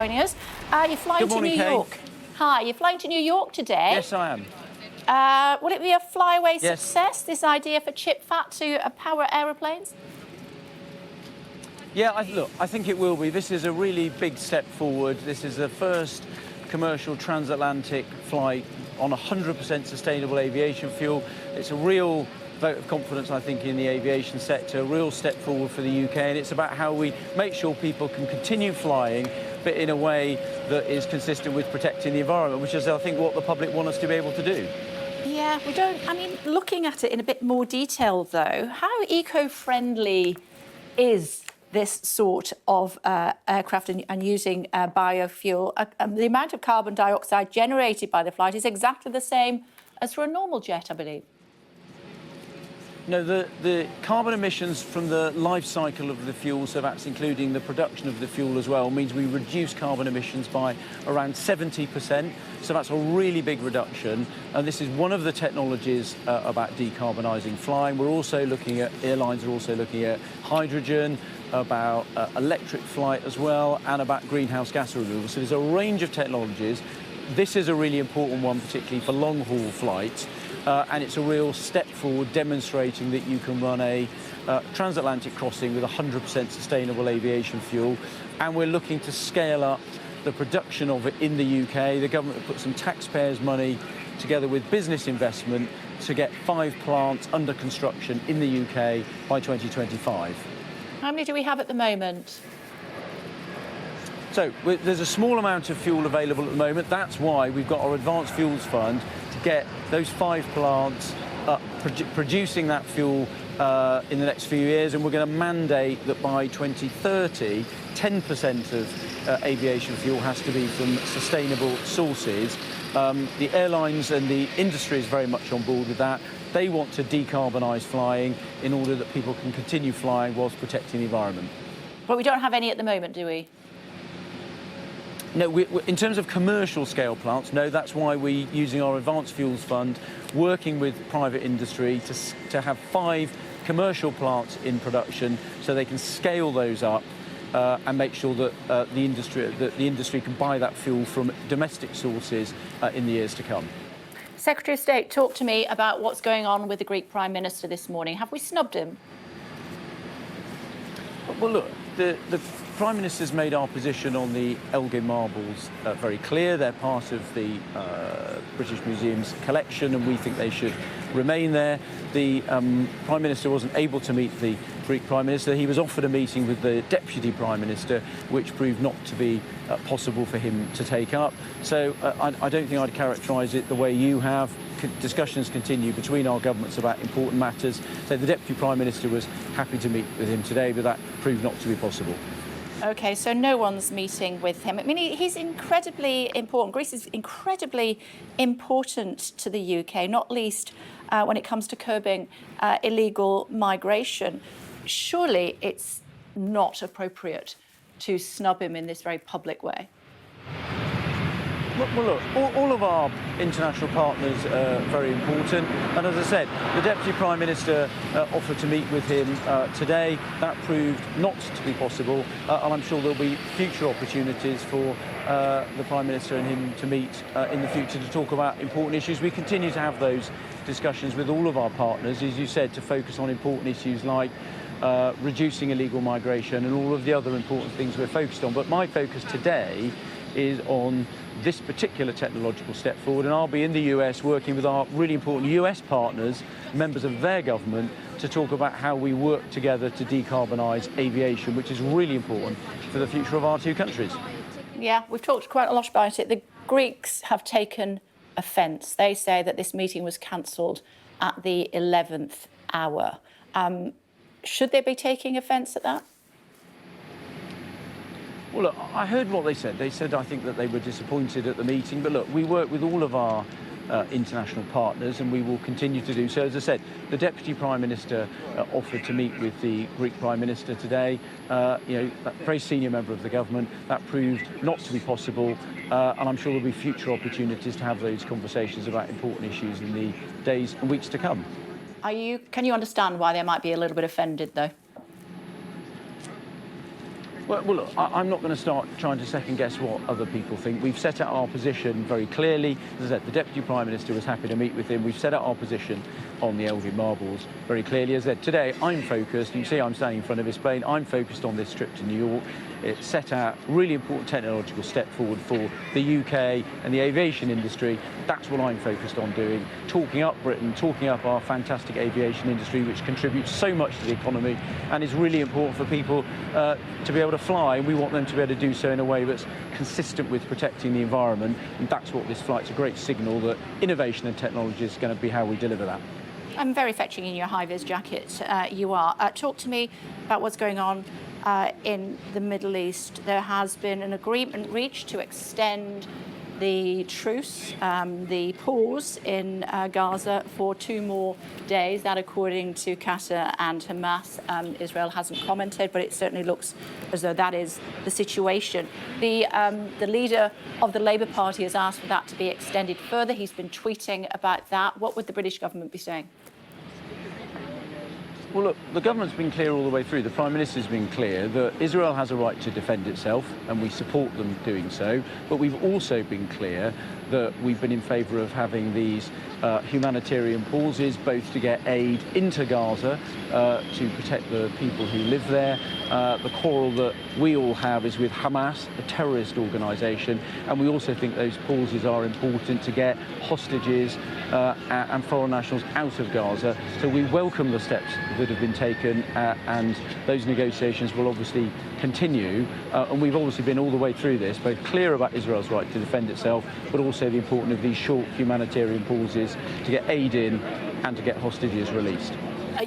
Joining us. You're flying Good morning, to New Kay. York. Hi, you're flying to New York today. Yes, I am. Will it be a flyaway Yes. success, this idea for chip fat to power aeroplanes? Yeah, I think it will be. This is a really big step forward. This is the first commercial transatlantic flight on 100% sustainable aviation fuel. It's a real vote of confidence, I think, in the aviation sector, a real step forward for the UK, and it's about how we make sure people can continue flying, but in a way that is consistent with protecting the environment, which is, I think, what the public want us to be able to do. Yeah, we don't... I mean, looking at it in a bit more detail, though, how eco-friendly is this sort of aircraft and using biofuel? The amount of carbon dioxide generated by the flight is exactly the same as for a normal jet, I believe. No, the carbon emissions from the life cycle of the fuel, so that's including the production of the fuel as well, means we reduce carbon emissions by around 70%. So that's a really big reduction. And this is one of the technologies about decarbonising flying. We're also looking at, airlines are also looking at hydrogen, about electric flight as well, and about greenhouse gas removal. So there's a range of technologies. This is a really important one, particularly for long-haul flights. And it's a real step forward, demonstrating that you can run a transatlantic crossing with 100% sustainable aviation fuel. And we're looking to scale up the production of it in the UK. The government have put some taxpayers' money together with business investment to get 5 plants under construction in the UK by 2025. How many do we have at the moment? So there's a small amount of fuel available at the moment. That's why we've got our Advanced Fuels Fund to get those 5 plants producing that fuel in the next few years. And we're going to mandate that by 2030, 10% of aviation fuel has to be from sustainable sources. The airlines and the industry is very much on board with that. They want to decarbonise flying in order that people can continue flying whilst protecting the environment. But we don't have any at the moment, do we? No, in terms of commercial scale plants, no, that's why we're using our Advanced Fuels Fund, working with private industry to have 5 commercial plants in production so they can scale those up and make sure that the industry can buy that fuel from domestic sources in the years to come. Secretary of State, talk to me about what's going on with the Greek Prime Minister this morning. Have we snubbed him? Well, look, the Prime Minister's made our position on the Elgin Marbles very clear. They're part of the British Museum's collection, and we think they should remain there. The Prime Minister wasn't able to meet the Greek Prime Minister. He was offered a meeting with the Deputy Prime Minister, which proved not to be possible for him to take up. So I don't think I'd characterise it the way you have. Discussions continue between our governments about important matters. So the Deputy Prime Minister was happy to meet with him today, but that proved not to be possible. OK, so no one's meeting with him. I mean, he's incredibly important. Greece is incredibly important to the UK, not least when it comes to curbing illegal migration. Surely it's not appropriate to snub him in this very public way. Well, look, all of our international partners are very important. And as I said, the Deputy Prime Minister offered to meet with him today. That proved not to be possible. And I'm sure there'll be future opportunities for the Prime Minister and him to meet in the future to talk about important issues. We continue to have those discussions with all of our partners, as you said, to focus on important issues like reducing illegal migration and all of the other important things we're focused on. But my focus today is on this particular technological step forward, and I'll be in the US working with our really important US partners, members of their government, to talk about how we work together to decarbonise aviation, which is really important for the future of our 2 countries. Yeah, we've talked quite a lot about it. The Greeks have taken offence. They say that this meeting was cancelled at the 11th hour. Should they be taking offence at that? Well, look, I heard what they said. They said, I think, that they were disappointed at the meeting. But look, we work with all of our international partners, and we will continue to do so. As I said, the Deputy Prime Minister offered to meet with the Greek Prime Minister today. A very senior member of the government. That proved not to be possible. And I'm sure there'll be future opportunities to have those conversations about important issues in the days and weeks to come. Can you understand why they might be a little bit offended, though? Well, look, I'm not going to start trying to second-guess what other people think. We've set out our position very clearly. As I said, the Deputy Prime Minister was happy to meet with him. We've set out our position on the Elgin Marbles very clearly. As I said, today I'm focused, you can see I'm standing in front of this plane, I'm focused on this trip to New York. It set out a really important technological step forward for the UK and the aviation industry. That's what I'm focused on doing, talking up Britain, talking up our fantastic aviation industry, which contributes so much to the economy and is really important for people to be able to fly. And we want them to be able to do so in a way that's consistent with protecting the environment. And that's what this flight's a great signal that innovation and technology is going to be how we deliver that. I'm very fetching in your high-vis jacket. You are. Talk to me about what's going on in the Middle East. There has been an agreement reached to extend the truce, the pause in Gaza for 2 more days. That, according to Qatar and Hamas. Israel hasn't commented, but it certainly looks as though that is the situation. The leader of the Labour Party has asked for that to be extended further. He's been tweeting about that. What would the British government be saying? Well, look, the government's been clear all the way through. The Prime Minister's been clear that Israel has a right to defend itself, and we support them doing so. But we've also been clear that we've been in favour of having these humanitarian pauses, both to get aid into Gaza, to protect the people who live there. The quarrel that we all have is with Hamas, a terrorist organisation, and we also think those pauses are important to get hostages and foreign nationals out of Gaza. So we welcome the steps that have been taken, and those negotiations will obviously continue. And we've obviously been all the way through this, both clear about Israel's right to defend itself, but also the importance of these short humanitarian pauses to get aid in and to get hostages released.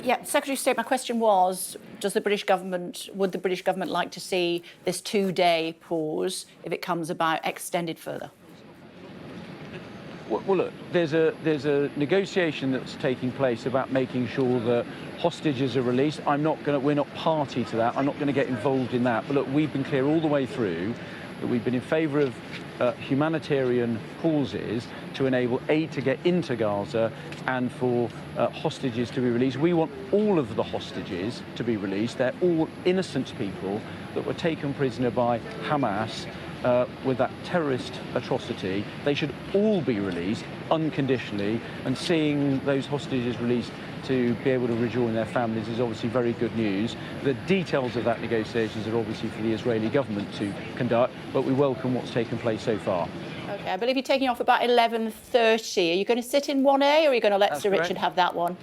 Yeah, Secretary of State, my question was, would the British government like to see this 2-day pause, if it comes about, extended further? Well, look, there's a negotiation that's taking place about making sure that hostages are released. We're not party to that. I'm not going to get involved in that. But look, we've been clear all the way through that we've been in favour of humanitarian pauses to enable aid to get into Gaza and for hostages to be released. We want all of the hostages to be released. They're all innocent people that were taken prisoner by Hamas with that terrorist atrocity. They should all be released unconditionally, and seeing those hostages released to be able to rejoin their families is obviously very good news. The details of that negotiations are obviously for the Israeli government to conduct, but we welcome what's taken place so far. OK, I believe you're taking off about 11:30. Are you going to sit in 1A, or are you going to let Sir Richard have that one?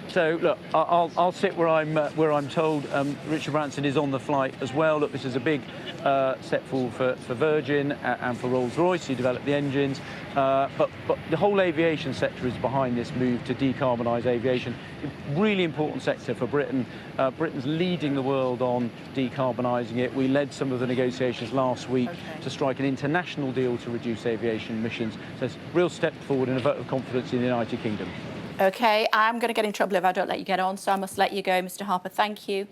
So look, I'll sit where I'm told. Richard Branson is on the flight as well. Look, this is a big step forward for Virgin and for Rolls-Royce, who developed the engines. But the whole aviation sector is behind this move to decarbonise aviation. Really important sector for Britain. Britain's leading the world on decarbonising it. We led some of the negotiations last week to strike an international deal to reduce aviation emissions. So it's a real step forward and a vote of confidence in the United Kingdom. OK, I'm going to get in trouble if I don't let you get on, so I must let you go, Mr. Harper. Thank you.